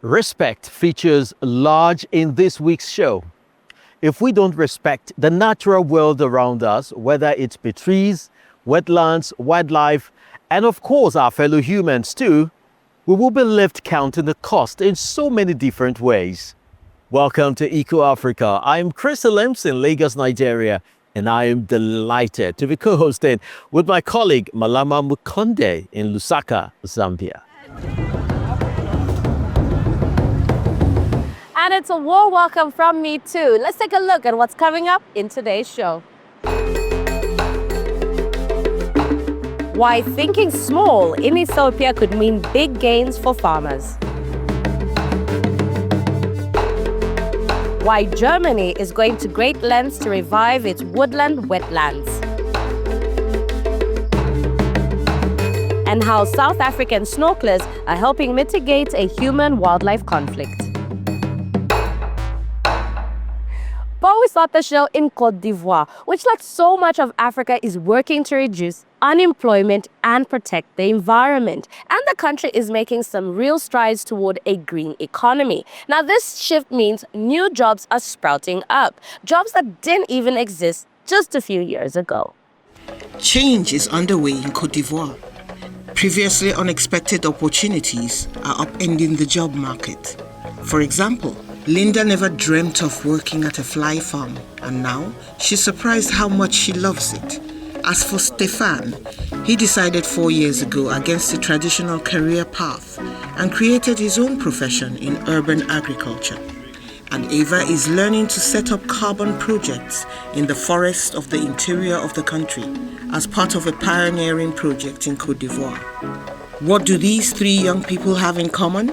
Respect features large in this week's show. If we don't respect the natural world around us, whether it be trees, wetlands, wildlife, and of course our fellow humans too, we will be left counting the cost in so many different ways. Welcome to EcoAfrica. I'm Chris Lems in Lagos, Nigeria, and I am delighted to be co-hosting with my colleague Malama Mukonde in Lusaka, Zambia. And it's a warm welcome from me too. Let's take a look at what's coming up in today's show. Why thinking small in Ethiopia could mean big gains for farmers. Why Germany is going to great lengths to revive its woodland wetlands. And how South African snorkelers are helping mitigate a human-wildlife conflict. But we start the show in Côte d'Ivoire, which like so much of Africa is working to reduce unemployment and protect the environment. And the country is making some real strides toward a green economy. Now this shift means new jobs are sprouting up, jobs that didn't even exist just a few years ago. Change is underway in Côte d'Ivoire. Previously unexpected opportunities are upending the job market. For example, Linda never dreamt of working at a fly farm, and now she's surprised how much she loves it. As for Stefan, he decided 4 years ago against the traditional career path and created his own profession in urban agriculture. And Ava is learning to set up carbon projects in the forests of the interior of the country as part of a pioneering project in Côte d'Ivoire. What do these three young people have in common?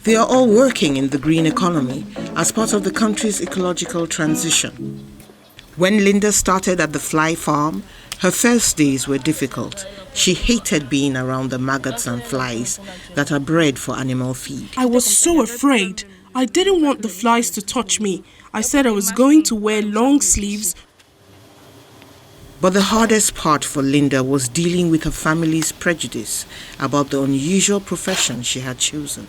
They are all working in the green economy as part of the country's ecological transition. When Linda started at the fly farm, her first days were difficult. She hated being around the maggots and flies that are bred for animal feed. I was so afraid. I didn't want the flies to touch me. I said I was going to wear long sleeves. But the hardest part for Linda was dealing with her family's prejudice about the unusual profession she had chosen.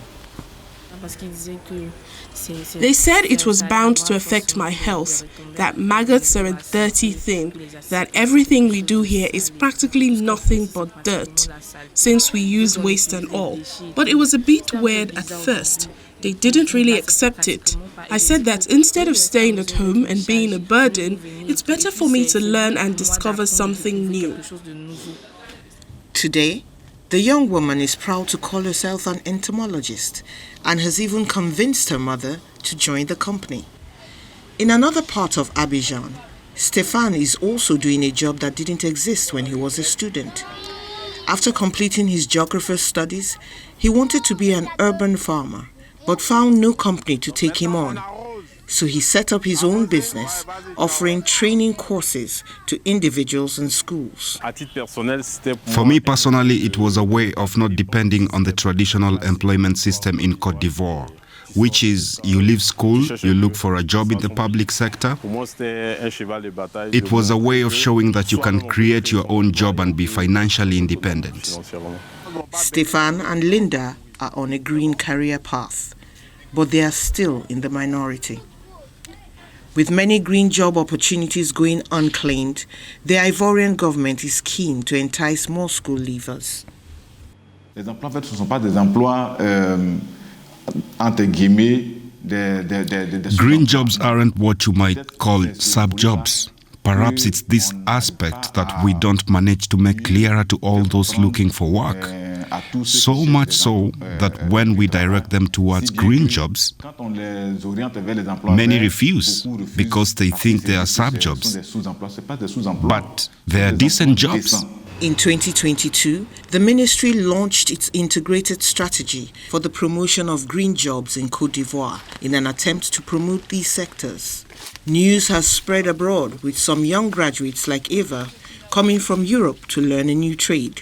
They said it was bound to affect my health, that maggots are a dirty thing, that everything we do here is practically nothing but dirt, since we use waste and all. But it was a bit weird at first. They didn't really accept it. I said that instead of staying at home and being a burden, it's better for me to learn and discover something new. Today, the young woman is proud to call herself an entomologist and has even convinced her mother to join the company. In another part of Abidjan, Stefan is also doing a job that didn't exist when he was a student. After completing his geography studies, he wanted to be an urban farmer, but found no company to take him on. So he set up his own business, offering training courses to individuals and schools. For me personally, it was a way of not depending on the traditional employment system in Côte d'Ivoire, which is you leave school, you look for a job in the public sector. It was a way of showing that you can create your own job and be financially independent. Stefan and Linda are on a green career path, but they are still in the minority. With many green job opportunities going unclaimed, the Ivorian government is keen to entice more school leavers. Green jobs aren't what you might call sub-jobs. Perhaps it's this aspect that we don't manage to make clearer to all those looking for work. So much so that when we direct them towards green jobs, many refuse because they think they are sub-jobs. But they are decent jobs. In 2022, the ministry launched its integrated strategy for the promotion of green jobs in Côte d'Ivoire in an attempt to promote these sectors. News has spread abroad with some young graduates like Eva coming from Europe to learn a new trade.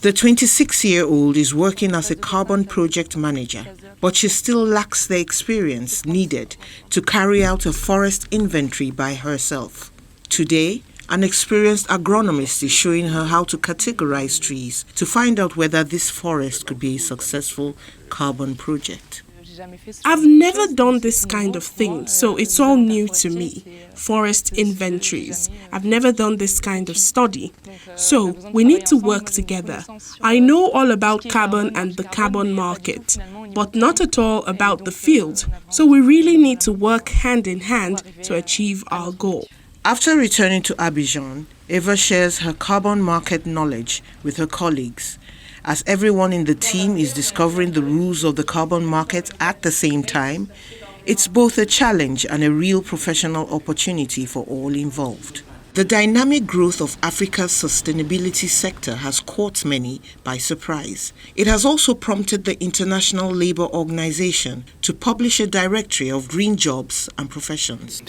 The 26-year-old is working as a carbon project manager, but she still lacks the experience needed to carry out a forest inventory by herself. Today, an experienced agronomist is showing her how to categorize trees to find out whether this forest could be a successful carbon project. I've never done this kind of thing, so it's all new to me. Forest inventories. I've never done this kind of study. So we need to work together. I know all about carbon and the carbon market, but not at all about the field. So we really need to work hand in hand to achieve our goal. After returning to Abidjan, Eva shares her carbon market knowledge with her colleagues. As everyone in the team is discovering the rules of the carbon market at the same time, it's both a challenge and a real professional opportunity for all involved. The dynamic growth of Africa's sustainability sector has caught many by surprise. It has also prompted the International Labour Organization to publish a directory of green jobs and professions.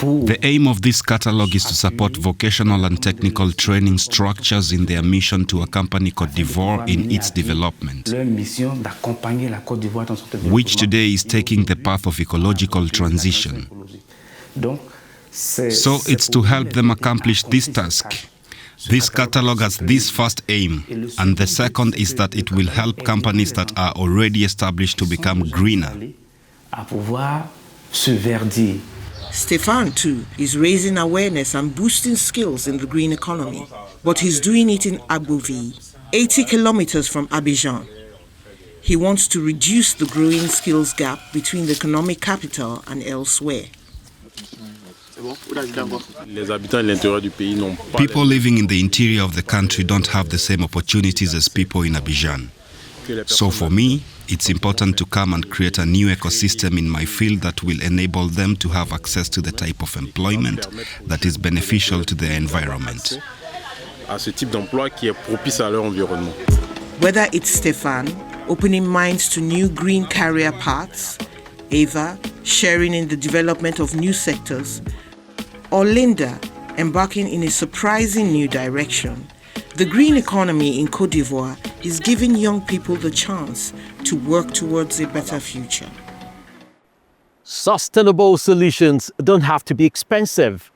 The aim of this catalogue is to support vocational and technical training structures in their mission to accompany Côte d'Ivoire in its development, which today is taking the path of ecological transition. So it's to help them accomplish this task. This catalogue has this first aim, and the second is that it will help companies that are already established to become greener. Stefan, too, is raising awareness and boosting skills in the green economy, but he's doing it in Abouvie, 80 kilometers from Abidjan. He wants to reduce the growing skills gap between the economic capital and elsewhere. People living in the interior of the country don't have the same opportunities as people in Abidjan. So for me, it's important to come and create a new ecosystem in my field that will enable them to have access to the type of employment that is beneficial to their environment. Whether it's Stefan opening minds to new green career paths, Eva sharing in the development of new sectors, or Linda embarking in a surprising new direction, the green economy in Côte d'Ivoire is giving young people the chance to work towards a better future. Sustainable solutions don't have to be expensive,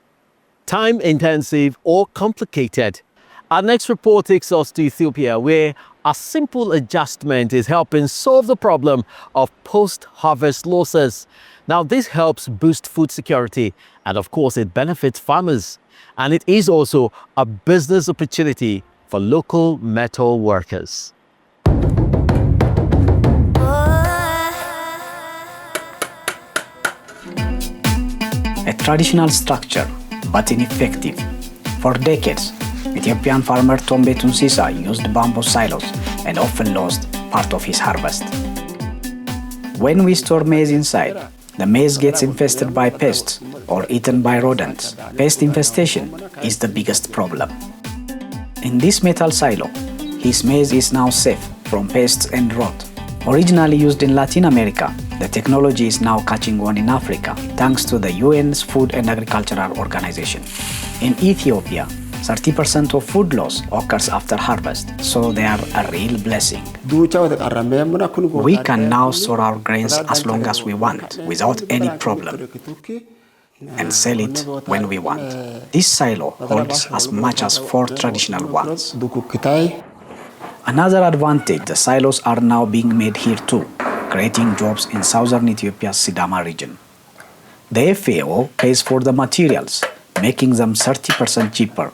time-intensive, or complicated. Our next report takes us to Ethiopia, where a simple adjustment is helping solve the problem of post-harvest losses. Now, this helps boost food security, and of course, it benefits farmers. And it is also a business opportunity for local metal workers. A traditional structure, but ineffective. For decades, Ethiopian farmer Tombe Tunsisa used bamboo silos and often lost part of his harvest. When we store maize inside, the maize gets infested by pests or eaten by rodents. Pest infestation is the biggest problem. In this metal silo, his maize is now safe from pests and rot. Originally used in Latin America, the technology is now catching on in Africa thanks to the UN's Food and Agricultural Organization. In Ethiopia, 30% of food loss occurs after harvest, so they are a real blessing. We can now store our grains as long as we want, without any problem, and sell it when we want. This silo holds as much as 4 traditional ones. Another advantage, the silos are now being made here too, creating jobs in southern Ethiopia's Sidama region. The FAO pays for the materials, making them 30% cheaper.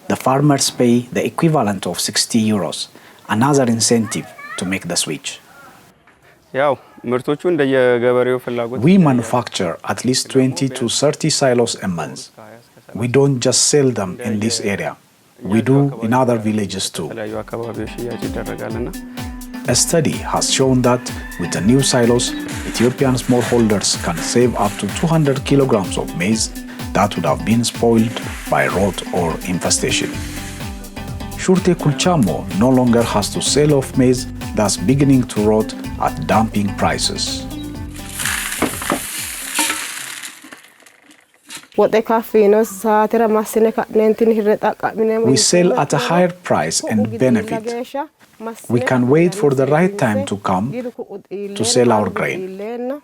The farmers pay the equivalent of 60 euros, another incentive to make the switch. We manufacture at least 20 to 30 silos a month. We don't just sell them in this area. We do in other villages too. A study has shown that with the new silos, Ethiopian smallholders can save up to 200 kilograms of maize that would have been spoiled by rot or infestation. Shurte Kulchamo no longer has to sell off maize that's beginning to rot at dumping prices. We sell at a higher price and benefit. We can wait for the right time to come to sell our grain.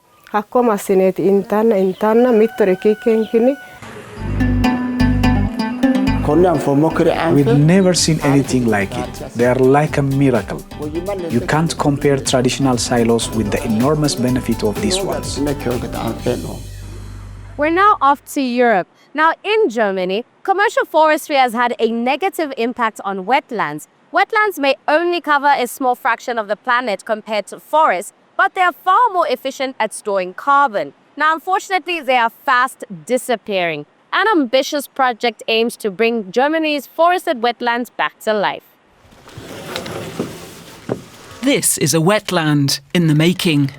We've never seen anything like it. They are like a miracle. You can't compare traditional silos with the enormous benefit of these ones. We're now off to Europe. Now, in Germany, commercial forestry has had a negative impact on wetlands. Wetlands may only cover a small fraction of the planet compared to forests, but they are far more efficient at storing carbon. Now, unfortunately, they are fast disappearing. An ambitious project aims to bring Germany's forested wetlands back to life. This is a wetland in the making.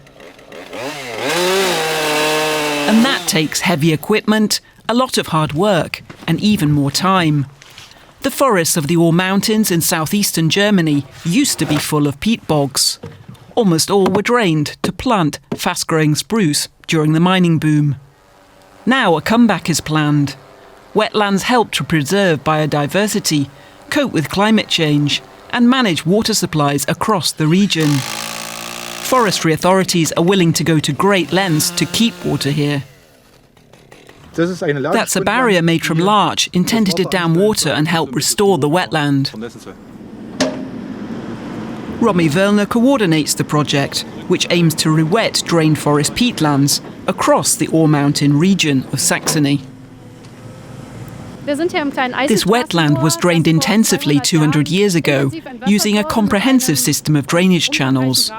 And that takes heavy equipment, a lot of hard work, and even more time. The forests of the Ore Mountains in southeastern Germany used to be full of peat bogs. Almost all were drained to plant fast-growing spruce during the mining boom. Now a comeback is planned. Wetlands help to preserve biodiversity, cope with climate change, and manage water supplies across the region. Forestry authorities are willing to go to great lengths to keep water here. That's a barrier made from larch intended to dam water and help restore the wetland. Romy Wellner coordinates the project, which aims to re-wet drained forest peatlands across the Ore Mountain region of Saxony. This wetland was drained intensively 200 years ago, using a comprehensive system of drainage channels.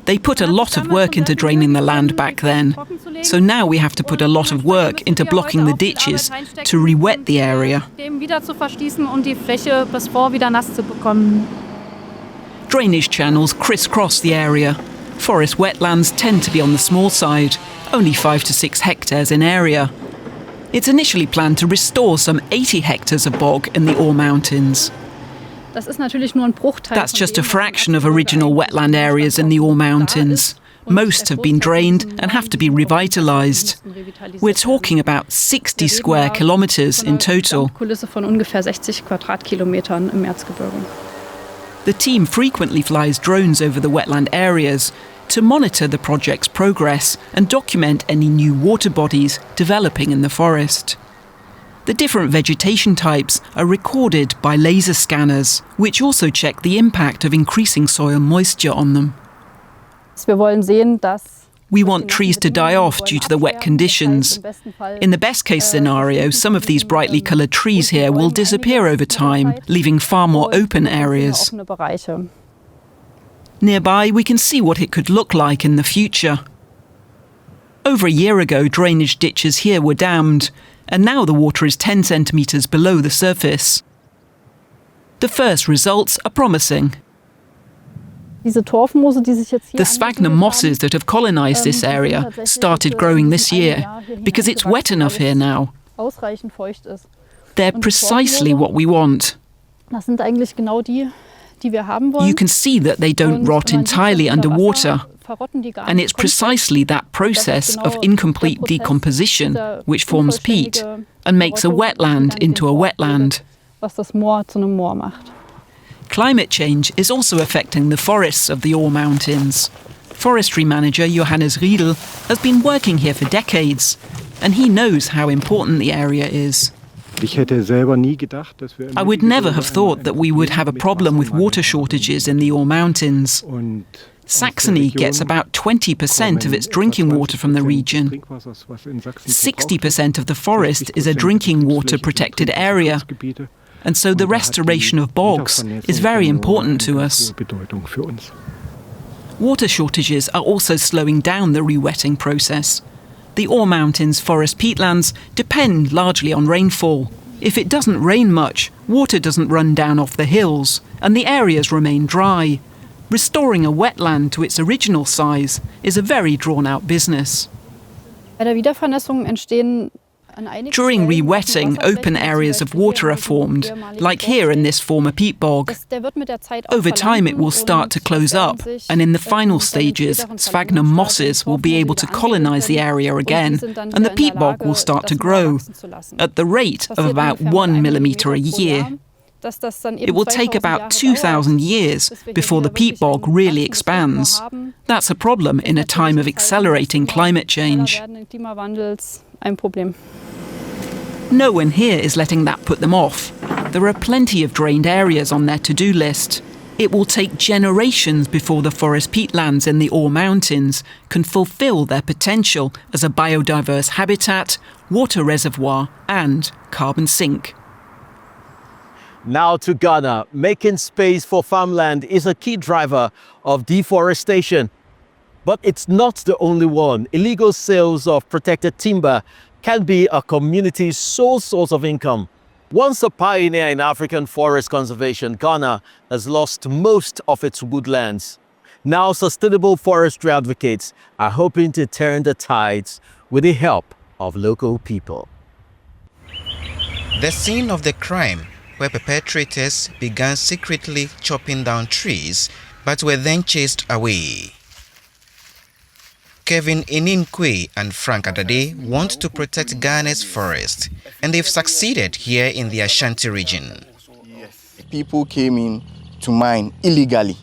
They put a lot of work into draining the land back then, so now we have to put a lot of work into blocking the ditches to re-wet the area. Drainage channels crisscross the area. Forest wetlands tend to be on the small side, only 5 to 6 hectares in area. It's initially planned to restore some 80 hectares of bog in the Ore Mountains. That's just a fraction of original wetland areas in the Ore Mountains. Most have been drained and have to be revitalised. We're talking about 60 square kilometres in total. The team frequently flies drones over the wetland areas to monitor the project's progress and document any new water bodies developing in the forest. The different vegetation types are recorded by laser scanners, which also check the impact of increasing soil moisture on them. We want trees to die off due to the wet conditions. In the best-case scenario, some of these brightly coloured trees here will disappear over time, leaving far more open areas. Nearby, we can see what it could look like in the future. Over a year ago, drainage ditches here were dammed, and now the water is 10 centimetres below the surface. The first results are promising. The sphagnum mosses that have colonised this area started growing this year because it's wet enough here now. They're precisely what we want. You can see that they don't rot entirely underwater, and it's precisely that process of incomplete decomposition which forms peat and makes a wetland into a wetland. Climate change is also affecting the forests of the Ore Mountains. Forestry manager Johannes Riedel has been working here for decades, and he knows how important the area is. I would never have thought that we would have a problem with water shortages in the Ore Mountains. Saxony gets about 20% of its drinking water from the region. 60% of the forest is a drinking water protected area, and so the restoration of bogs is very important to us. Water shortages are also slowing down the re-wetting process. The Ore Mountains forest peatlands depend largely on rainfall. If it doesn't rain much, water doesn't run down off the hills, and the areas remain dry. Restoring a wetland to its original size is a very drawn-out business. During re-wetting, open areas of water are formed, like here in this former peat bog. Over time it will start to close up, and in the final stages, sphagnum mosses will be able to colonise the area again, and the peat bog will start to grow, at the rate of about 1 millimetre a year. It will take about 2,000 years before the peat bog really expands. That's a problem in a time of accelerating climate change. No one here is letting that put them off. There are plenty of drained areas on their to-do list. It will take generations before the forest peatlands in the Ore Mountains can fulfil their potential as a biodiverse habitat, water reservoir and carbon sink. Now to Ghana. Making space for farmland is a key driver of deforestation. But it's not the only one. Illegal sales of protected timber can be a community's sole source of income. Once a pioneer in African forest conservation, Ghana has lost most of its woodlands. Now sustainable forestry advocates are hoping to turn the tides with the help of local people. The scene of the crime, where perpetrators began secretly chopping down trees but were then chased away. Kevin Eninkwe and Frank Adade want to protect Ghana's forest, and they've succeeded here in the Ashanti region. People came in to mine illegally,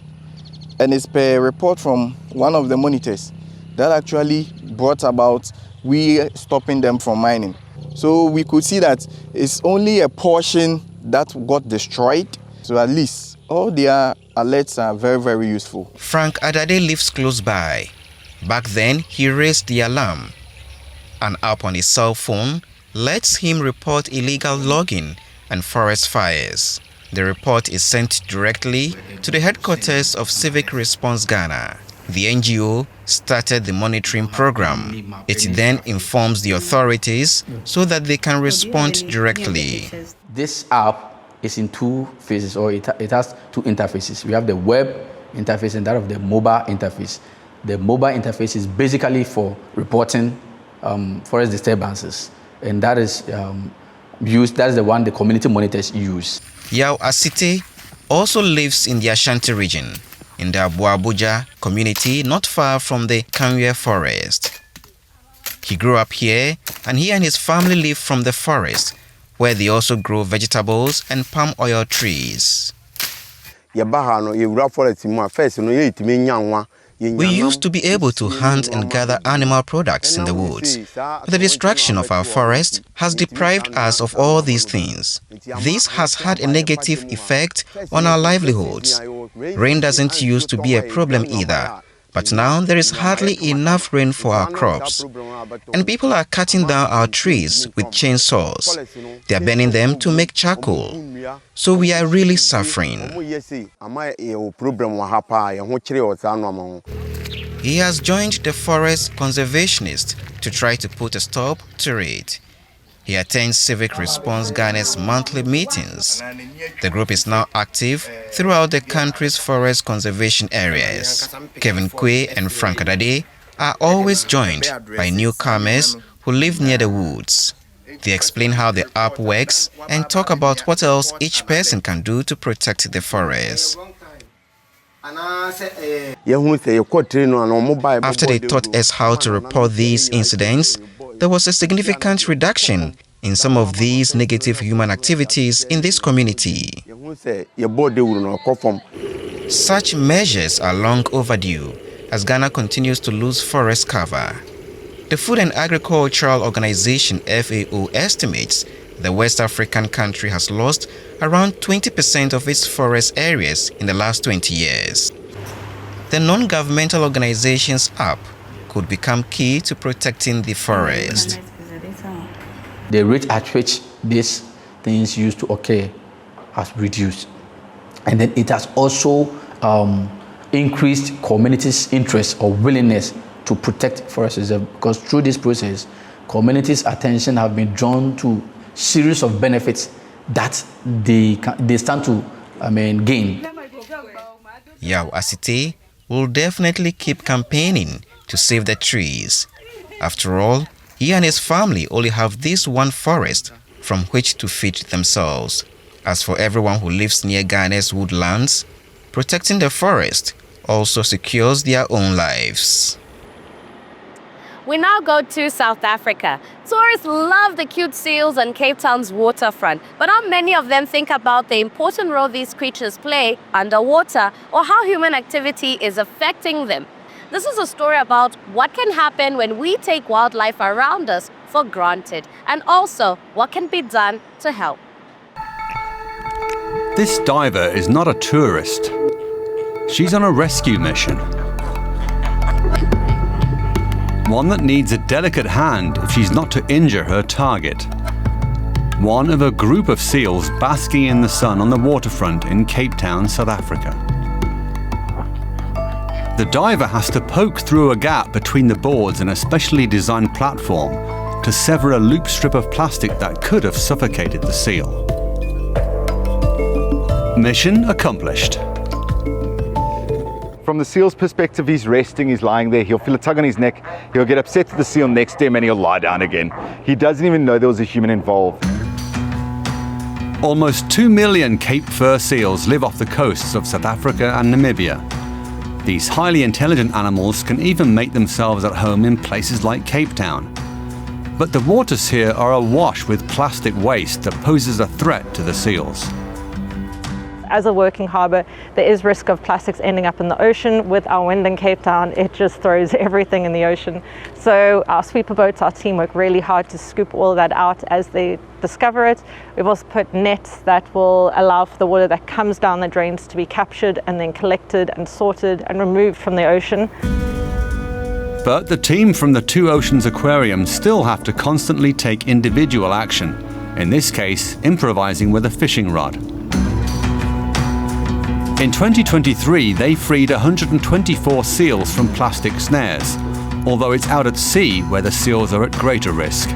and it's per report from one of the monitors that actually brought about we stopping them from mining. So we could see that it's only a portion that got destroyed, so at least all their alerts are very, very useful. Frank Adade lives close by. Back then, he raised the alarm. An app on his cell phone lets him report illegal logging and forest fires. The report is sent directly to the headquarters of Civic Response Ghana. The NGO started the monitoring program. It then informs the authorities so that they can respond directly. This app is in two phases, or it has two interfaces. We have the web interface and that of the mobile interface. The mobile interface is basically for reporting forest disturbances, and that is used. That is the one the community monitors use. Yao Asite also lives in the Ashanti region, in the Abuja community not far from the Kanwe forest. He grew up here, and he and his family live from the forest, where they also grow vegetables and palm oil trees. We used to be able to hunt and gather animal products in the woods, but the destruction of our forest has deprived us of all these things. This has had a negative effect on our livelihoods. Rain doesn't used to be a problem either, but now there is hardly enough rain for our crops. And people are cutting down our trees with chainsaws. They are burning them to make charcoal. So we are really suffering. He has joined the forest conservationists to try to put a stop to it. He attends Civic Response Ghana's monthly meetings. The group is now active throughout the country's forest conservation areas. Kevin Kwe and Frank Adade are always joined by newcomers who live near the woods. They explain how the app works and talk about what else each person can do to protect the forest. After they taught us how to report these incidents, there was a significant reduction in some of these negative human activities in this community. Such measures are long overdue as Ghana continues to lose forest cover. The Food and Agricultural Organization FAO estimates the West African country has lost around 20% of its forest areas in the last 20 years. The non-governmental organization's app could become key to protecting the forest. The rate at which these things used to occur has reduced. And then it has also increased communities' interest or willingness to protect forest reserve, because through this process, communities' attention have been drawn to series of benefits that they stand to gain. Yao Asite will definitely keep campaigning to save the trees. After all, he and his family only have this one forest from which to feed themselves. As for everyone who lives near Ghana's woodlands, protecting the forest also secures their own lives. We now go to South Africa. Tourists love the cute seals on Cape Town's waterfront, but not many of them think about the important role these creatures play underwater or how human activity is affecting them. This is a story about what can happen when we take wildlife around us for granted, and also what can be done to help. This diver is not a tourist. She's on a rescue mission. One that needs a delicate hand if she's not to injure her target. One of a group of seals basking in the sun on the waterfront in Cape Town, South Africa. The diver has to poke through a gap between the boards in a specially designed platform to sever a loop strip of plastic that could have suffocated the seal. Mission accomplished. From the seal's perspective, he's resting, he's lying there, he'll feel a tug on his neck, he'll get upset with the seal next to him and he'll lie down again. He doesn't even know there was a human involved. Almost 2 million Cape fur seals live off the coasts of South Africa and Namibia. These highly intelligent animals can even make themselves at home in places like Cape Town. But the waters here are awash with plastic waste that poses a threat to the seals. As a working harbour, there is risk of plastics ending up in the ocean. With our wind in Cape Town, it just throws everything in the ocean. So our sweeper boats, our team work really hard to scoop all of that out as they discover it. We've also put nets that will allow for the water that comes down the drains to be captured and then collected and sorted and removed from the ocean. But the team from the Two Oceans Aquarium still have to constantly take individual action, in this case, improvising with a fishing rod. In 2023, they freed 124 seals from plastic snares, although it's out at sea where the seals are at greater risk.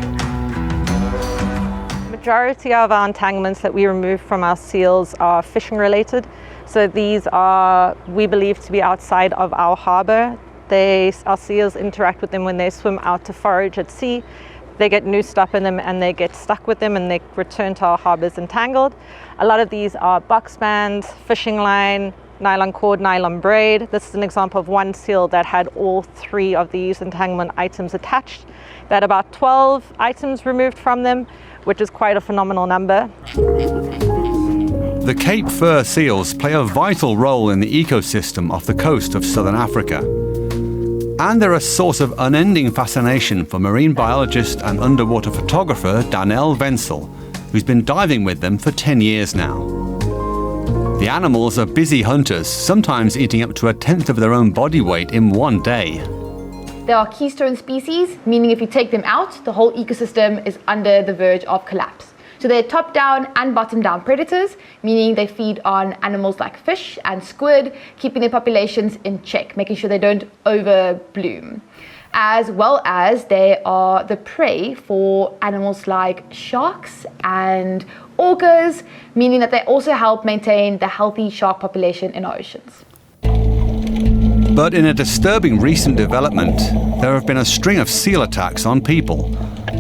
The majority of our entanglements that we remove from our seals are fishing related. So these are, we believe, to be outside of our harbour. Our seals interact with them when they swim out to forage at sea. They get noosed up in them and they get stuck with them and they return to our harbours entangled. A lot of these are box bands, fishing line, nylon cord, nylon braid. This is an example of one seal that had all 3 of these entanglement items attached. They had about 12 items removed from them, which is quite a phenomenal number. The Cape fur seals play a vital role in the ecosystem off the coast of southern Africa. And they're a source of unending fascination for marine biologist and underwater photographer Danelle Wenzel, who's been diving with them for 10 years now. The animals are busy hunters, sometimes eating up to 1/10 of their own body weight in one day. They are keystone species, meaning if you take them out, the whole ecosystem is under the verge of collapse. So they're top-down and bottom-down predators, meaning they feed on animals like fish and squid, keeping their populations in check, making sure they don't overbloom. As well as they are the prey for animals like sharks and orcas, meaning that they also help maintain the healthy shark population in our oceans. But in a disturbing recent development, there have been a string of seal attacks on people,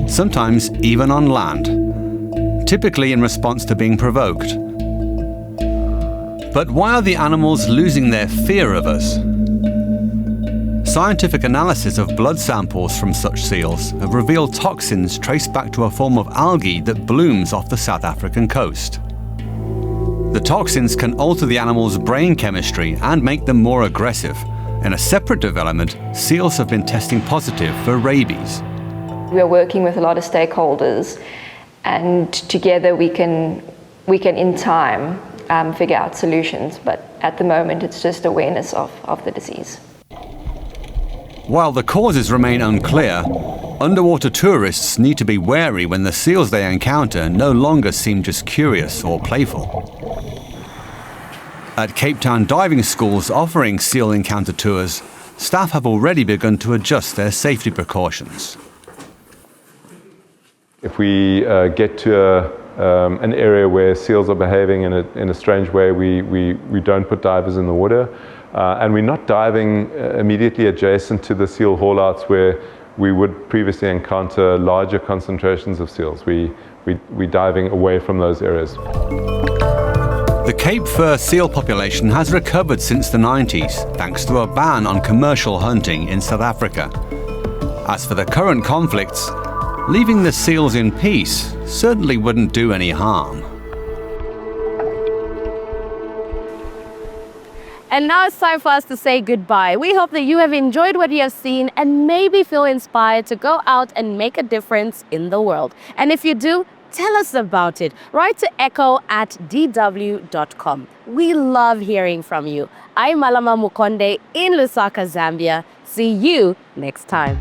sometimes even on land, typically in response to being provoked. But why are the animals losing their fear of us? Scientific analysis of blood samples from such seals have revealed toxins traced back to a form of algae that blooms off the South African coast. The toxins can alter the animal's brain chemistry and make them more aggressive. In a separate development, seals have been testing positive for rabies. We are working with a lot of stakeholders, and together we can in time figure out solutions, but at the moment it's just awareness of the disease. While the causes remain unclear, underwater tourists need to be wary when the seals they encounter no longer seem just curious or playful. At Cape Town diving schools offering seal encounter tours, staff have already begun to adjust their safety precautions. If we get to an area where seals are behaving in a strange way, we don't put divers in the water. And we're not diving immediately adjacent to the seal haulouts where we would previously encounter larger concentrations of seals. We're diving away from those areas. The Cape fur seal population has recovered since the 90s, thanks to a ban on commercial hunting in South Africa. As for the current conflicts, leaving the seals in peace certainly wouldn't do any harm. And now it's time for us to say goodbye. We hope that you have enjoyed what you have seen and maybe feel inspired to go out and make a difference in the world. And if you do, tell us about it. Write to echo@dw.com. We love hearing from you. I'm Malama Mukonde in Lusaka, Zambia. See you next time.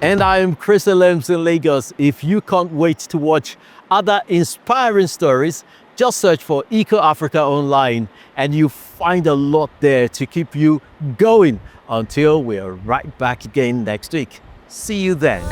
And I am Chris Elems in Lagos. If you can't wait to watch other inspiring stories, just search for EcoAfrica online and you find a lot there to keep you going until we're right back again next week. See you then.